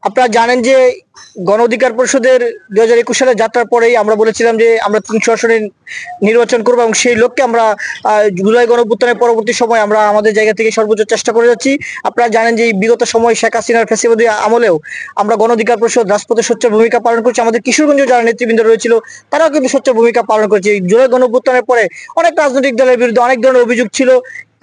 আপনারা জানেন যে গণ অধিকার পরিষদের 2021 সালে যাত্রার পরেই আমরা বলেছিলাম যে আমরা 300 আসনে নির্বাচন করবো এবং সেই লক্ষ্যে আমরা জুলাই গণঅভ্যুত্থানের পরবর্তী সময় আমরা আমাদের জায়গা থেকে সর্বোচ্চ চেষ্টা করে যাচ্ছি। আপনারা জানেন যে এই বিগত সময় শেখ হাসিনার ফ্যাসিবাদী আমলেও আমরা গণ অধিকার পরিষদ রাজপথে সোচ্চার ভূমিকা পালন করছি। আমাদের কিশোরগঞ্জে যারা নেতৃবৃন্দ রয়েছিল তারাও কিন্তু সোচ্চার ভূমিকা পালন করেছে। এই জুলাই গণঅভ্যুত্থানের পরে অনেক রাজনৈতিক দলের বিরুদ্ধে অনেক ধরনের অভিযোগ ছিল,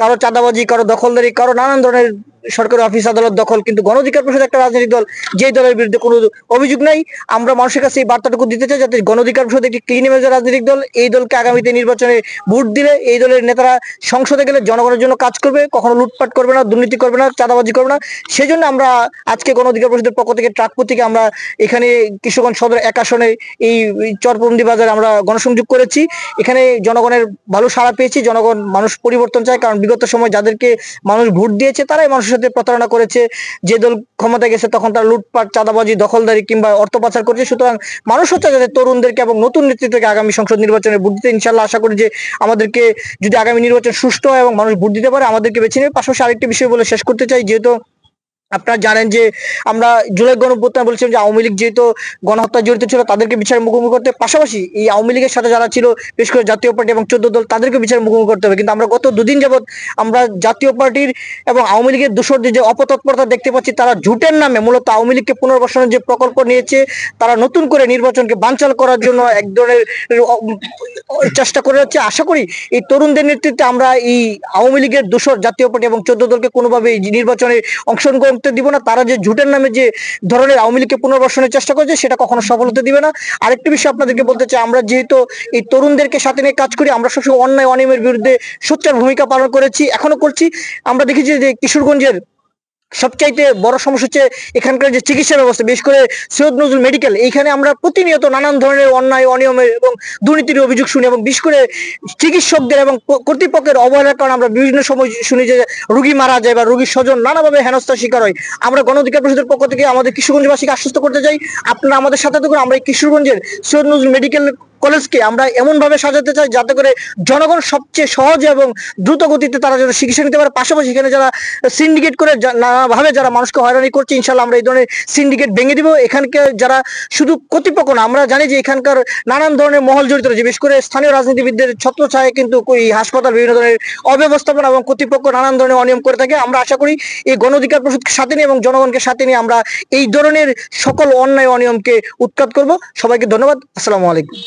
কারো চাঁদাবাজি, কারো দখলদারি, কারো নানান ধরনের সরকারি অফিস আদালত দখল। কিন্তু গণ অধিকার পরিষদ একটা রাজনৈতিক দল, যেই দলের বিরুদ্ধে কোনো অভিযোগ নাই। আমরা মানুষের কাছে এই বার্তাটুকু দিতে চাই যাতে গণ অধিকার পরিষদ একটি ক্লিন ইমেজের রাজনৈতিক দল। এই দলকে আগামীতে নির্বাচনে ভোট দিলে এই দলের নেতারা সংসদে গেলে জনগণের জন্য কাজ করবে, কখনো লুটপাট করবে না, দুর্নীতি করবে না, চাঁদাবাজি করবে না। সেই জন্য আমরা আজকে গণ অধিকার পরিষদের পক্ষ থেকে ট্রাক প্রতীকে আমরা এখানে কিশোরগঞ্জ সদর 1 আসনে এই চরপন্দি বাজারে আমরা গণসংযোগ করেছি। এখানে জনগণের ভালো সাড়া পেয়েছি। জনগণ, মানুষ পরিবর্তন চায়, কারণ বিগত সময় যাদেরকে মানুষ ভোট দিয়েছে তারাই মানুষের সাথে প্রতারণা করেছে। যে দল ক্ষমতায় গেছে তখন তারা লুটপাট, চাঁদাবাজি, দখলদারি কিংবা অর্থ পাচার করছে। সুতরাং মানুষ হচ্ছে যাতে তরুণদেরকে এবং নতুন নেতৃত্বকে আগামী সংসদ নির্বাচনে ভোট দিতে, ইনশাল্লাহ আশা করি যে আমাদেরকে যদি আগামী নির্বাচন সুষ্ঠু হয় এবং মানুষ ভোট দিতে পারে আমাদেরকে বেছে নেবে। পাশাপাশি আরেকটি বিষয় বলে শেষ করতে চাই, যেহেতু আপনারা জানেন যে আমরা জুলাই গণঅভ্যুত্থানে বলছিলাম যে আওয়ামী লীগ যেহেতু গণহত্যা জড়িত ছিল তাদেরকে বিচারের মুখোমুখি করতে, পাশাপাশি এই আওয়ামী লীগের সাথে যারা ছিল বিশেষ করে জাতীয় পার্টি এবং 14 দল তাদেরকে বিচারের মুখোমুখি করতে হবে। কিন্তু আমরা গত দুদিন যাবৎ আমরা জাতীয় পার্টির এবং আওয়ামী লীগের দোসরদের যে অপতৎপরতা দেখতে পাচ্ছি, তারা জোটের নামে মূলত আওয়ামী লীগকে পুনর্বাসনের যে প্রকল্প নিয়েছে, তারা নতুন করে নির্বাচনকে বানচাল করার জন্য এক ধরনের চেষ্টা করে যাচ্ছে। আশা করি এই তরুণদের নেতৃত্বে আমরা এই আওয়ামী লীগের দোসর জাতীয় পার্টি এবং 14 দলকে কোনোভাবে নির্বাচনে অংশগ্রহণ করতে দিব না। তারা যে জোটের নামে যে ধরনের আওয়ামী লীগকে পুনর্বাসনের চেষ্টা করছে সেটা কখনো সফল হতে দিবে না। আরেকটি বিষয় আপনাদেরকে বলতে চাই, আমরা যেহেতু এই তরুণদেরকে সাথে নিয়ে কাজ করি, আমরা সবসময় অন্যায় অনিয়মের বিরুদ্ধে সোচ্চার ভূমিকা পালন করেছি, এখনো করছি। আমরা দেখেছি যে কিশোরগঞ্জের সবচাইতে বড় সমস্যা হচ্ছে এখানকার যে চিকিৎসা ব্যবস্থা, বিশেষ করে সৈয়দ নজরুল মেডিকেল। এইখানে আমরা প্রতিনিয়ত নানান ধরনের অন্যায় অনিয়মের এবং দুর্নীতির অভিযোগ শুনি, এবং বিশেষ করে চিকিৎসকদের এবং কর্তৃপক্ষের অবহেলার কারণে আমরা বিভিন্ন সময় শুনি যে রোগী মারা যায় বা রোগীর স্বজন নানাভাবে হেনস্থার শিকার হয়। আমরা গণ অধিকার পরিষদের পক্ষ থেকে আমাদের কিশোরগঞ্জবাসীকে আশ্বস্ত করতে চাই, আপনারা আমাদের সাথে থাকুন। আমরা এই কিশোরগঞ্জের সৈয়দ নজরুল মেডিকেল কলেজকে আমরা এমন ভাবে সাজাতে চাই যাতে করে জনগণ সবচেয়ে সহজে এবং দ্রুত গতিতে তারা যারা চিকিৎসা নিতে পারে। পাশাপাশি এখানে যারা সিন্ডিকেট করে নানাভাবে যারা মানুষকে হয়রানি করছে, ইনশাল্লাহ আমরা এই ধরনের সিন্ডিকেট ভেঙে দিব। এখানকে যারা শুধু কর্তৃপক্ষ না, আমরা জানি যে এখানকার নানান ধরনের মহল জড়িত রয়েছে, বিশেষ করে স্থানীয় রাজনীতিবিদদের ছত্রছায়ায় কিন্তু এই হাসপাতাল বিভিন্ন ধরনের অব্যবস্থাপনা এবং কর্তৃপক্ষ নানান ধরনের অনিয়ম করে থাকে। আমরা আশা করি এই গণ অধিকার পরিষদকে সাথে নিয়ে এবং জনগণকে সাথে নিয়ে আমরা এই ধরনের সকল অন্যায় অনিয়মকে উৎখাত করব। সবাইকে ধন্যবাদ। আসসালামু আলাইকুম।